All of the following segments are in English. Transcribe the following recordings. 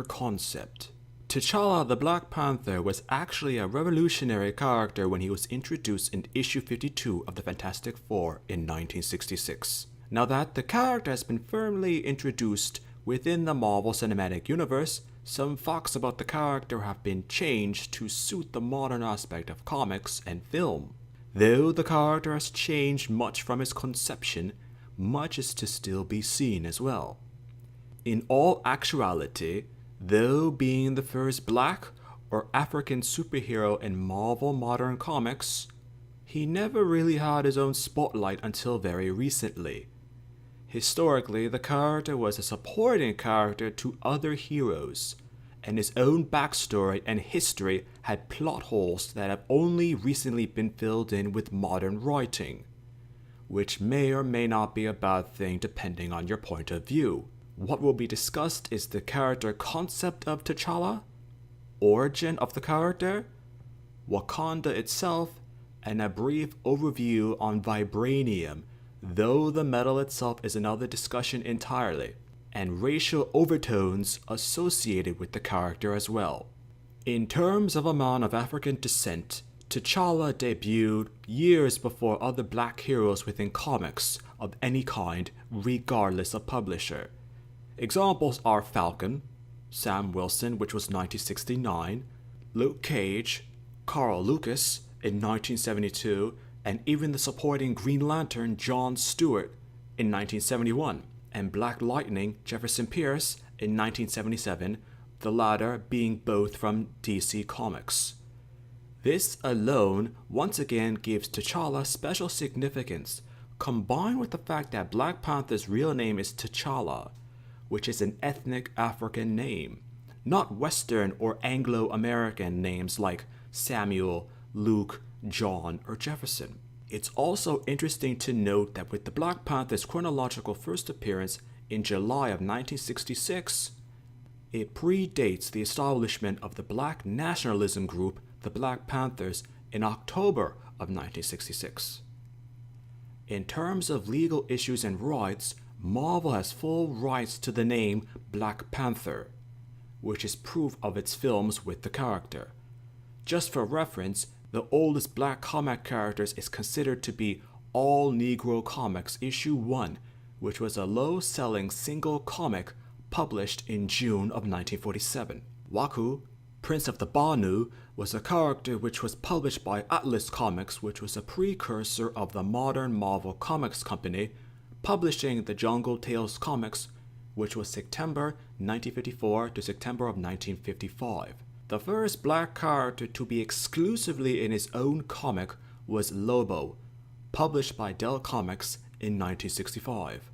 concept. T'Challa the Black Panther was actually a revolutionary character when he was introduced in issue 52 of the Fantastic Four in 1966. Now that the character has been firmly introduced within the Marvel Cinematic Universe, some facts about the character have been changed to suit the modern aspect of comics and film. Though the character has changed much from his conception, much is to still be seen as well. In all actuality, though being the first black or African superhero in Marvel modern comics, he never really had his own spotlight until very recently. Historically, the character was a supporting character to other heroes, and his own backstory and history had plot holes that have only recently been filled in with modern writing, which may or may not be a bad thing depending on your point of view. What will be discussed is the character concept of T'Challa, origin of the character, Wakanda itself, and a brief overview on vibranium, though the metal itself is another discussion entirely, and racial overtones associated with the character as well. In terms of a man of African descent, T'Challa debuted years before other black heroes within comics of any kind, regardless of publisher. Examples are Falcon, Sam Wilson, which was 1969, Luke Cage, Carl Lucas in 1972, and even the supporting Green Lantern John Stewart in 1971, and Black Lightning Jefferson Pierce in 1977, the latter being both from DC Comics. This alone once again gives T'Challa special significance, combined with the fact that Black Panther's real name is T'Challa, which is an ethnic African name, not Western or Anglo-American names like Samuel, Luke, John, or Jefferson. It's also interesting to note that with the Black Panther's chronological first appearance in July of 1966, it predates the establishment of the black nationalism group, the Black Panthers, in October of 1966. In terms of legal issues and rights, Marvel has full rights to the name Black Panther, which is proof of its films with the character. Just for reference, the oldest black comic characters is considered to be All Negro Comics issue 1, which was a low-selling single comic published in June of 1947. Waku, Prince of the Banu, was a character which was published by Atlas Comics, which was a precursor of the modern Marvel Comics company, publishing the Jungle Tales comics, which was September 1954 to September of 1955. The first black character to be exclusively in his own comic was Lobo, published by Dell Comics in 1965.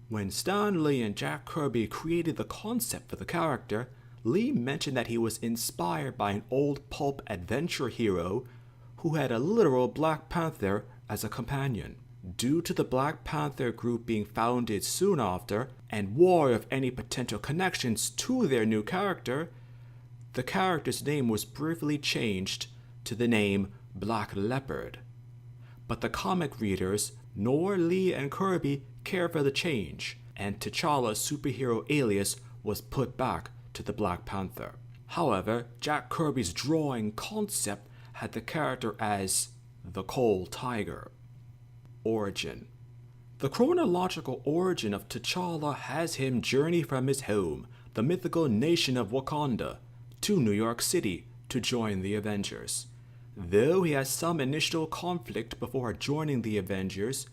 When Stan Lee and Jack Kirby created the concept for the character, Lee mentioned that he was inspired by an old pulp adventure hero who had a literal Black Panther as a companion. Due to the Black Panther group being founded soon after, and wary of any potential connections to their new character, the character's name was briefly changed to the name Black Leopard. But the comic readers, nor Lee and Kirby, cared for the change, and T'Challa's superhero alias was put back to the Black Panther. However, Jack Kirby's drawing concept had the character as the Coal Tiger. Origin. The chronological origin of T'Challa has him journey from his home, the mythical nation of Wakanda, to New York City to join the Avengers. Though he has some initial conflict before joining the Avengers,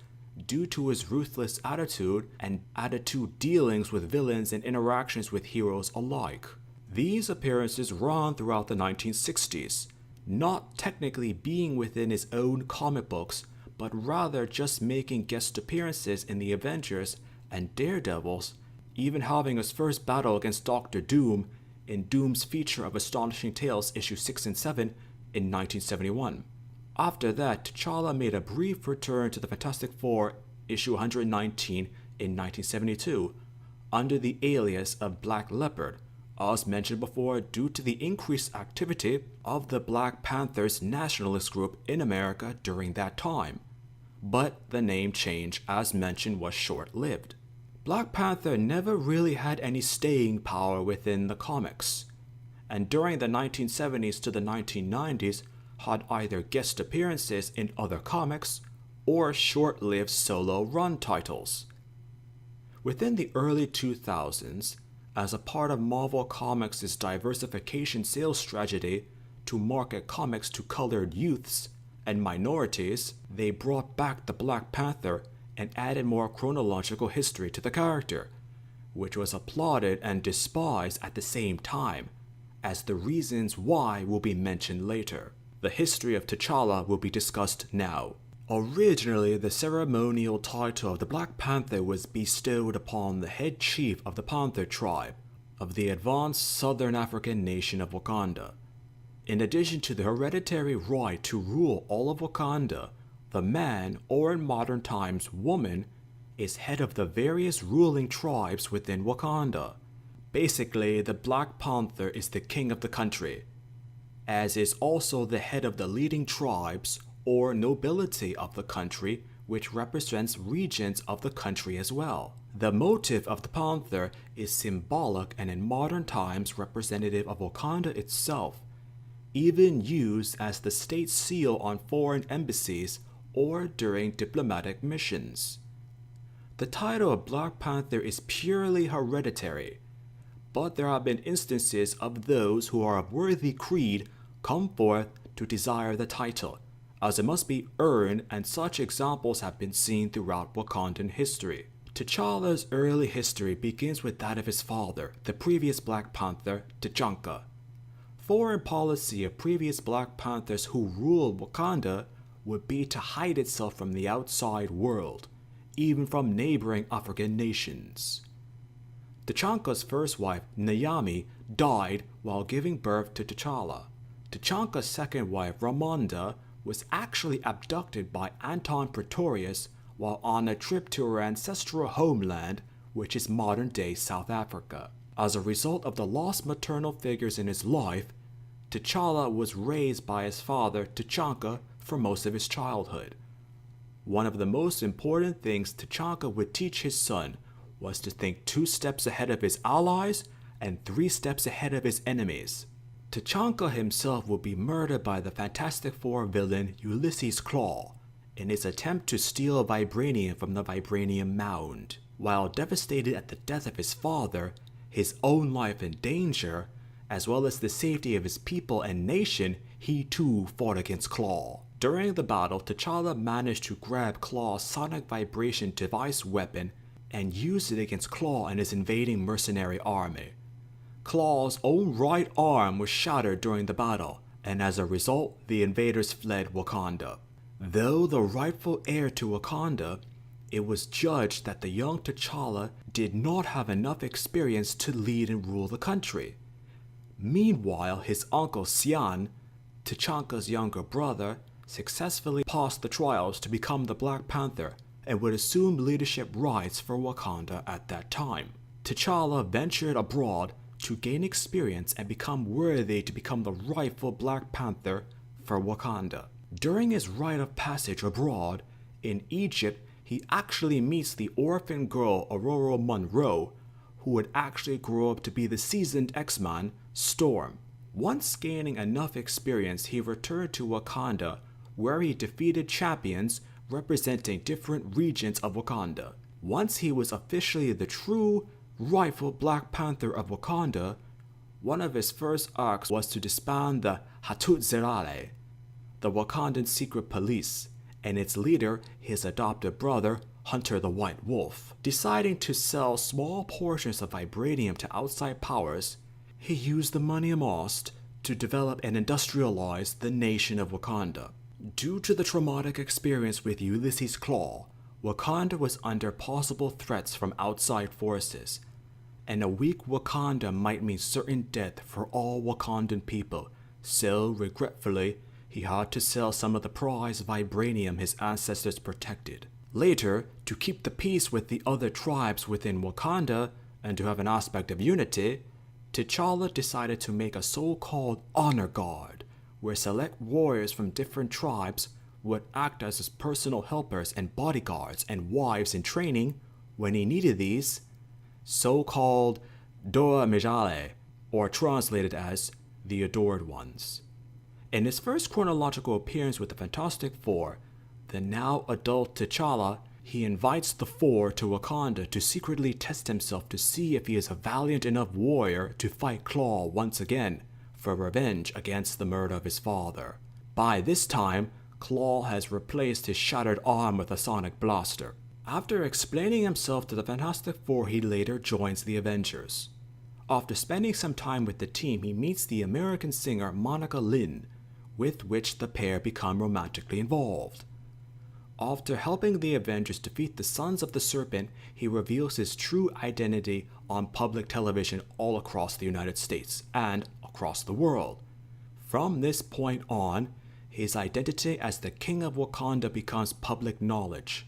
due to his ruthless attitude and attitude dealings with villains and interactions with heroes alike. These appearances run throughout the 1960s, not technically being within his own comic books, but rather just making guest appearances in the Avengers and Daredevils, even having his first battle against Doctor Doom in Doom's feature of Astonishing Tales issue 6 and 7 in 1971. After that, T'Challa made a brief return to the Fantastic Four issue 119 in 1972 under the alias of Black Leopard, as mentioned before, due to the increased activity of the Black Panthers nationalist group in America during that time. But the name change, as mentioned, was short-lived. Black Panther never really had any staying power within the comics, and during the 1970s to the 1990s had either guest appearances in other comics or short-lived solo run titles. Within the early 2000s, as a part of Marvel Comics' diversification sales strategy to market comics to colored youths and minorities, they brought back the Black Panther and added more chronological history to the character, which was applauded and despised at the same time, as the reasons why will be mentioned later. The history of T'Challa will be discussed now. Originally, the ceremonial title of the Black Panther was bestowed upon the head chief of the Panther tribe of the advanced southern African nation of Wakanda. In addition to the hereditary right to rule all of Wakanda, the man, or in modern times woman, is head of the various ruling tribes within Wakanda. Basically, the Black Panther is the king of the country, as is also the head of the leading tribes or nobility of the country, which represents regions of the country as well. The motive of the Panther is symbolic and in modern times representative of Wakanda itself, even used as the state seal on foreign embassies or during diplomatic missions. The title of Black Panther is purely hereditary, but there have been instances of those who are of worthy creed come forth to desire the title, as it must be earned, and such examples have been seen throughout Wakandan history. T'Challa's early history begins with that of his father, the previous Black Panther, T'Challa. Foreign policy of previous Black Panthers who ruled Wakanda would be to hide itself from the outside world, even from neighboring African nations. T'Challa's first wife, Naomi, died while giving birth to T'Challa. T'Challa's second wife, Ramonda, was actually abducted by Anton Pretorius while on a trip to her ancestral homeland, which is modern-day South Africa. As a result of the lost maternal figures in his life, T'Challa was raised by his father, T'Challa, for most of his childhood. One of the most important things T'Challa would teach his son was to think 2 steps ahead of his allies and 3 steps ahead of his enemies. T'Challa himself would be murdered by the Fantastic Four villain Ulysses Klaue in his attempt to steal vibranium from the Vibranium Mound. While devastated at the death of his father, his own life in danger, as well as the safety of his people and nation, he too fought against Klaue. During the battle, T'Challa managed to grab Klaue's sonic vibration device weapon and used it against Klaue and his invading mercenary army. Klaue's own right arm was shattered during the battle, and as a result, the invaders fled Wakanda. Though the rightful heir to Wakanda, it was judged that the young T'Challa did not have enough experience to lead and rule the country. Meanwhile, his uncle Sian, T'Challa's younger brother, successfully passed the trials to become the Black Panther and would assume leadership rights for Wakanda at that time. T'Challa ventured abroad to gain experience and become worthy to become the rightful Black Panther for Wakanda. During his rite of passage abroad, in Egypt, he actually meets the orphan girl Aurora Monroe, who would actually grow up to be the seasoned X-Man, Storm. Once gaining enough experience, he returned to Wakanda, where he defeated champions representing different regions of Wakanda. Once he was officially the true, rightful Black Panther of Wakanda, one of his first acts was to disband the Hattutzerale, the Wakandan secret police, and its leader, his adopted brother, Hunter the White Wolf. Deciding to sell small portions of vibranium to outside powers, he used the money amassed to develop and industrialize the nation of Wakanda. Due to the traumatic experience with Ulysses Klaue, Wakanda was under possible threats from outside forces, and a weak Wakanda might mean certain death for all Wakandan people, so regretfully, he had to sell some of the prized vibranium his ancestors protected. Later, to keep the peace with the other tribes within Wakanda, and to have an aspect of unity, T'Challa decided to make a so-called honor guard, where select warriors from different tribes would act as his personal helpers and bodyguards and wives in training, when he needed these so-called Dora Mijale, or translated as the Adored Ones. In his first chronological appearance with the Fantastic Four, the now adult T'Challa, he invites the Four to Wakanda to secretly test himself to see if he is a valiant enough warrior to fight Claw once again for revenge against the murder of his father. By this time, Claw has replaced his shattered arm with a sonic blaster. After explaining himself to the Fantastic Four, he later joins the Avengers. After spending some time with the team, he meets the American singer Monica Lynn, with which the pair become romantically involved. After helping the Avengers defeat the Sons of the Serpent, he reveals his true identity on public television all across the United States and across the world. From this point on, his identity as the King of Wakanda becomes public knowledge.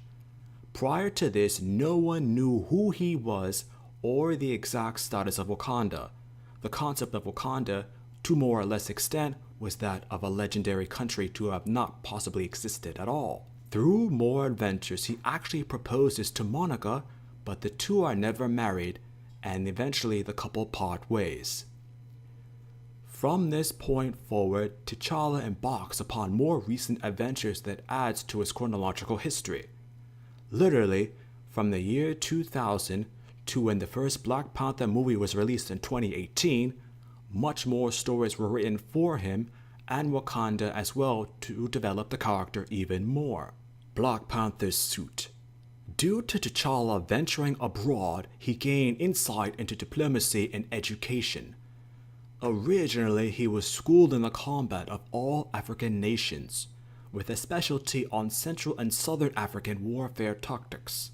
Prior to this, no one knew who he was or the exact status of Wakanda. The concept of Wakanda, to more or less extent, was that of a legendary country to have not possibly existed at all. Through more adventures, he actually proposes to Monica, but the two are never married, and eventually the couple part ways. From this point forward, T'Challa embarks upon more recent adventures that adds to his chronological history. Literally, from the year 2000 to when the first Black Panther movie was released in 2018, much more stories were written for him and Wakanda as well to develop the character even more. Black Panther's suit. Due to T'Challa venturing abroad, he gained insight into diplomacy and education. Originally, he was schooled in the combat of all African nations, with a specialty on Central and Southern African warfare tactics.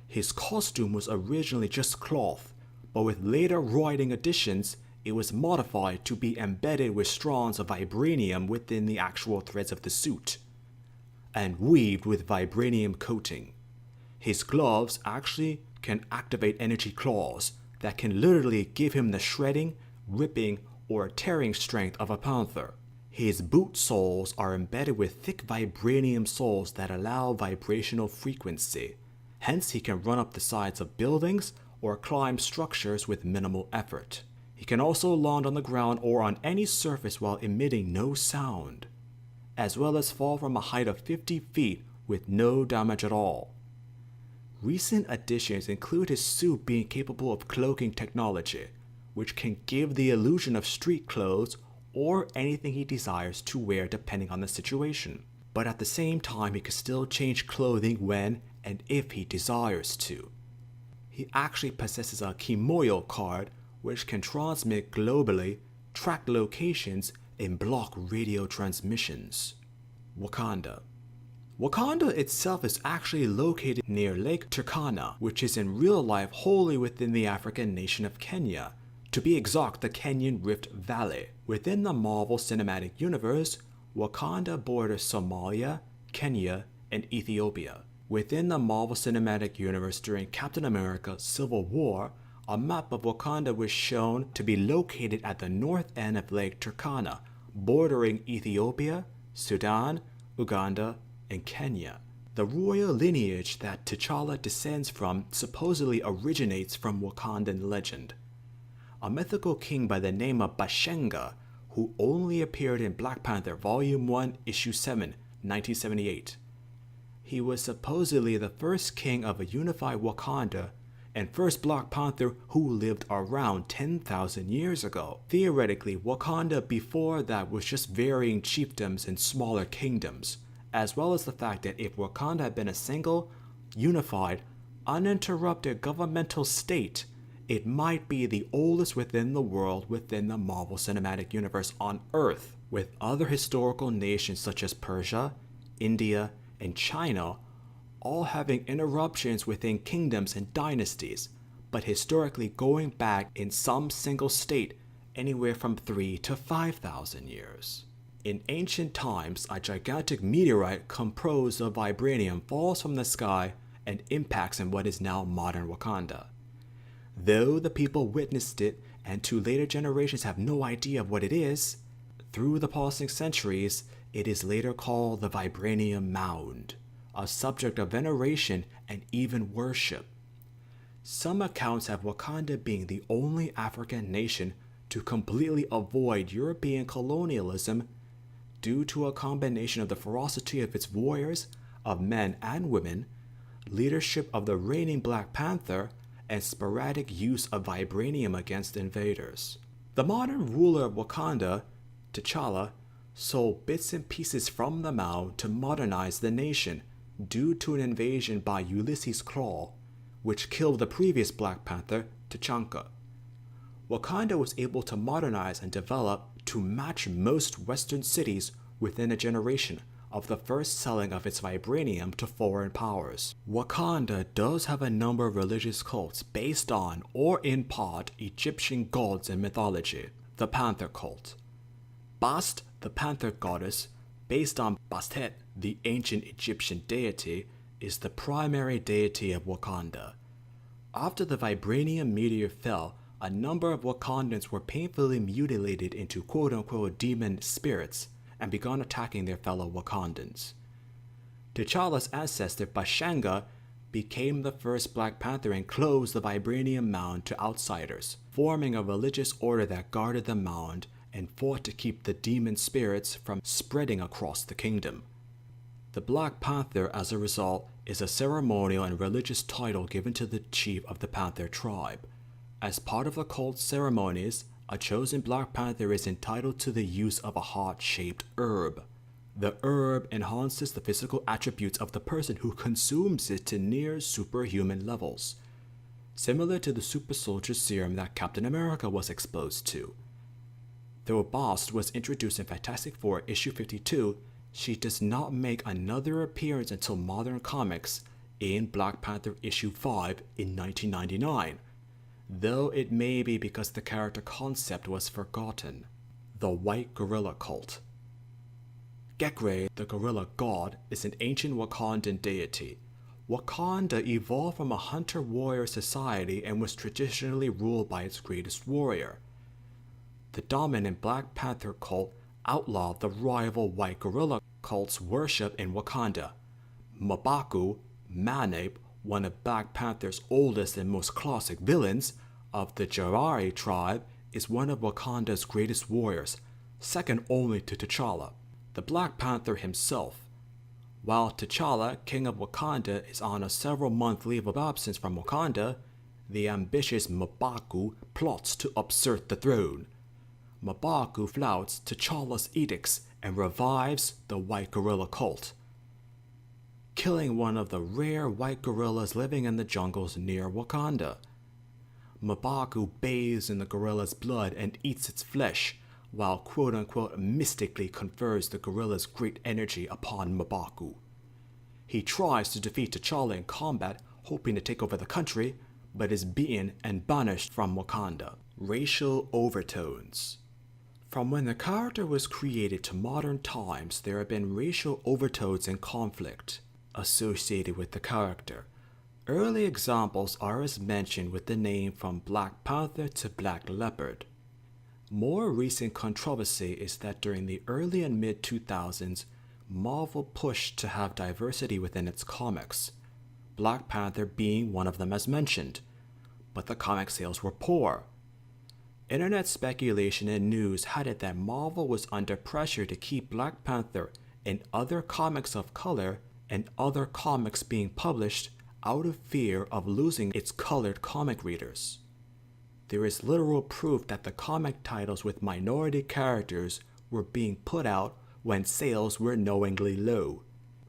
His costume was originally just cloth, but with later writing additions, it was modified to be embedded with strands of vibranium within the actual threads of the suit, and weaved with vibranium coating. His gloves actually can activate energy claws that can literally give him the shredding, ripping, or tearing strength of a panther. His boot soles are embedded with thick vibranium soles that allow vibrational frequency. Hence, he can run up the sides of buildings or climb structures with minimal effort. He can also land on the ground or on any surface while emitting no sound, as well as fall from a height of 50 feet with no damage at all. Recent additions include his suit being capable of cloaking technology, which can give the illusion of street clothes or anything he desires to wear depending on the situation. But at the same time, he can still change clothing when and if he desires to. He actually possesses a Kimoyo card, which can transmit globally, track locations, and block radio transmissions. Wakanda. Wakanda itself is actually located near Lake Turkana, which is in real life wholly within the African nation of Kenya, to be exact, the Kenyan Rift Valley. Within the Marvel Cinematic Universe, Wakanda borders Somalia, Kenya, and Ethiopia. Within the Marvel Cinematic Universe during Captain America Civil War, a map of Wakanda was shown to be located at the north end of Lake Turkana, bordering Ethiopia, Sudan, Uganda, and Kenya. The royal lineage that T'Challa descends from supposedly originates from Wakandan legend. A mythical king by the name of Bashenga, who only appeared in Black Panther Volume 1, Issue 7, 1978. He was supposedly the first king of a unified Wakanda and first Black Panther who lived around 10,000 years ago. Theoretically, Wakanda before that was just varying chiefdoms and smaller kingdoms, as well as the fact that if Wakanda had been a single, unified, uninterrupted governmental state, it might be the oldest within the world within the Marvel Cinematic Universe on Earth, with other historical nations such as Persia, India, and China all having interruptions within kingdoms and dynasties, but historically going back in some single state anywhere from 3 to 5,000 years. In ancient times, a gigantic meteorite composed of vibranium falls from the sky and impacts in what is now modern Wakanda. Though the people witnessed it and to later generations have no idea of what it is, through the passing centuries, it is later called the Vibranium Mound, a subject of veneration and even worship. Some accounts have Wakanda being the only African nation to completely avoid European colonialism due to a combination of the ferocity of its warriors, of men and women, leadership of the reigning Black Panther, and sporadic use of vibranium against invaders. The modern ruler of Wakanda, T'Challa, sold bits and pieces from the mound to modernize the nation due to an invasion by Ulysses Claw, which killed the previous Black Panther, T'Chaka. Wakanda was able to modernize and develop to match most Western cities within a generation of the first selling of its vibranium to foreign powers. Wakanda does have a number of religious cults based on, or in part, Egyptian gods and mythology. The Panther cult. Bast, the Panther Goddess, based on Bastet, the ancient Egyptian deity, is the primary deity of Wakanda. After the vibranium meteor fell, a number of Wakandans were painfully mutilated into quote-unquote demon spirits and began attacking their fellow Wakandans. T'Challa's ancestor Bashanga became the first Black Panther and closed the vibranium mound to outsiders, forming a religious order that guarded the mound and fought to keep the demon spirits from spreading across the kingdom. The Black Panther, as a result, is a ceremonial and religious title given to the chief of the Panther tribe. As part of the cult ceremonies, a chosen Black Panther is entitled to the use of a heart-shaped herb. The herb enhances the physical attributes of the person who consumes it to near superhuman levels, similar to the super soldier serum that Captain America was exposed to. Though Bast was introduced in Fantastic Four issue 52, she does not make another appearance until Modern Comics in Black Panther issue 5 in 1999, though it may be because the character concept was forgotten. The White Gorilla Cult. Gekre, the gorilla god, is an ancient Wakandan deity. Wakanda evolved from a hunter-warrior society and was traditionally ruled by its greatest warrior. The dominant Black Panther cult outlawed the rival White Gorilla cult's worship in Wakanda. M'Baku, Manape, one of Black Panther's oldest and most classic villains, of the Jarari tribe, is one of Wakanda's greatest warriors, second only to T'Challa, the Black Panther himself. While T'Challa, king of Wakanda, is on a several-month leave of absence from Wakanda, the ambitious M'Baku plots to usurp the throne. M'Baku flouts T'Challa's edicts and revives the White Gorilla cult, killing one of the rare white gorillas living in the jungles near Wakanda. M'Baku bathes in the gorilla's blood and eats its flesh, while quote-unquote mystically confers the gorilla's great energy upon M'Baku. He tries to defeat T'Challa in combat, hoping to take over the country, but is beaten and banished from Wakanda. Racial overtones. From when the character was created to modern times, there have been racial overtones and conflict associated with the character. Early examples are as mentioned with the name from Black Panther to Black Leopard. More recent controversy is that during the early and mid-2000s, Marvel pushed to have diversity within its comics, Black Panther being one of them as mentioned, but the comic sales were poor. Internet speculation and news had it that Marvel was under pressure to keep Black Panther and other comics of color and other comics being published out of fear of losing its colored comic readers. There is literal proof that the comic titles with minority characters were being put out when sales were knowingly low.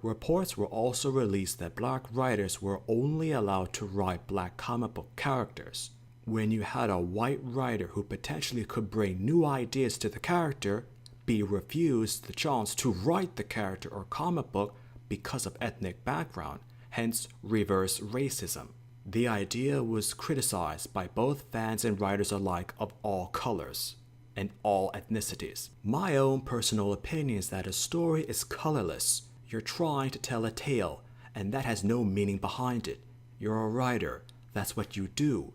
Reports were also released that black writers were only allowed to write black comic book characters. When you had a white writer who potentially could bring new ideas to the character be refused the chance to write the character or comic book because of ethnic background, hence reverse racism. The idea was criticized by both fans and writers alike of all colors and all ethnicities. My own personal opinion is that a story is colorless. You're trying to tell a tale, and that has no meaning behind it. You're a writer, that's what you do.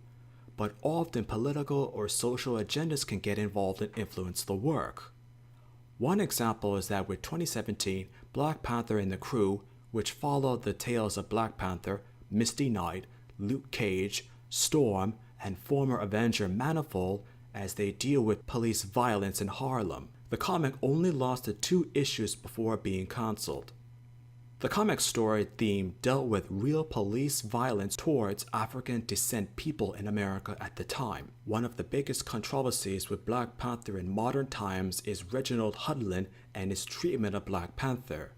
But often political or social agendas can get involved and influence the work. One example is that with 2017 Black Panther and the Crew, which followed the tales of Black Panther, Misty Knight, Luke Cage, Storm, and former Avenger Manifold as they deal with police violence in Harlem. The comic only lasted 2 issues before being cancelled. The comic story theme dealt with real police violence towards African descent people in America at the time. One of the biggest controversies with Black Panther in modern times is Reginald Hudlin and his treatment of Black Panther.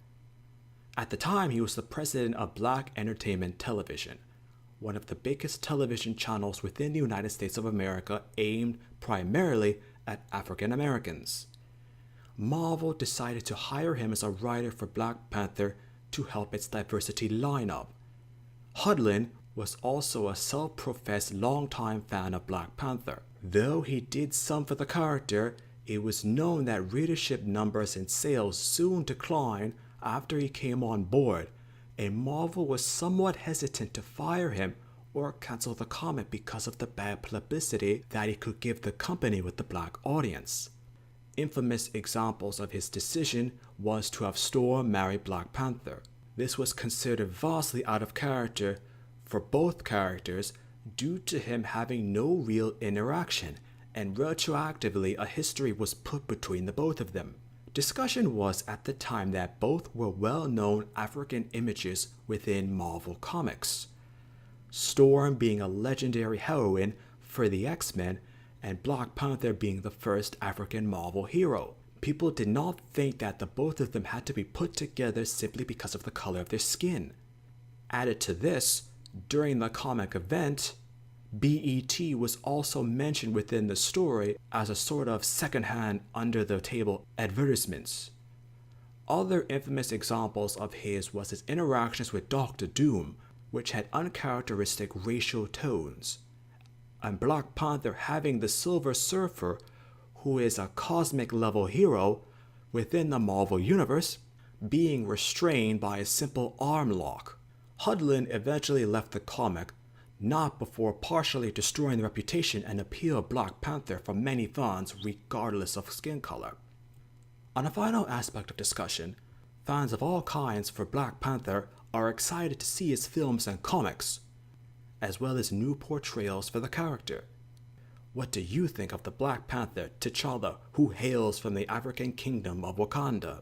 At the time, he was the president of Black Entertainment Television, one of the biggest television channels within the United States of America aimed primarily at African Americans. Marvel decided to hire him as a writer for Black Panther to help its diversity lineup. Hudlin was also a self-professed longtime fan of Black Panther. Though he did some for the character, it was known that readership numbers and sales soon declined after he came on board, and Marvel was somewhat hesitant to fire him or cancel the comic because of the bad publicity that he could give the company with the black audience. Infamous examples of his decision was to have Storm marry Black Panther. This was considered vastly out of character for both characters due to him having no real interaction, and retroactively a history was put between the both of them. Discussion was at the time that both were well-known African images within Marvel Comics. Storm being a legendary heroine for the X-Men, and Black Panther being the first African Marvel hero. People did not think that the both of them had to be put together simply because of the color of their skin. Added to this, during the comic event, BET was also mentioned within the story as a sort of second-hand, under-the-table advertisements. Other infamous examples of his was his interactions with Doctor Doom, which had uncharacteristic racial tones, and Black Panther having the Silver Surfer, who is a cosmic-level hero within the Marvel Universe, being restrained by a simple arm lock. Hudlin eventually left the comic, not before partially destroying the reputation and appeal of Black Panther for many fans regardless of skin color. On a final aspect of discussion, fans of all kinds for Black Panther are excited to see his films and comics, as well as new portrayals for the character. What do you think of the Black Panther, T'Challa, who hails from the African kingdom of Wakanda?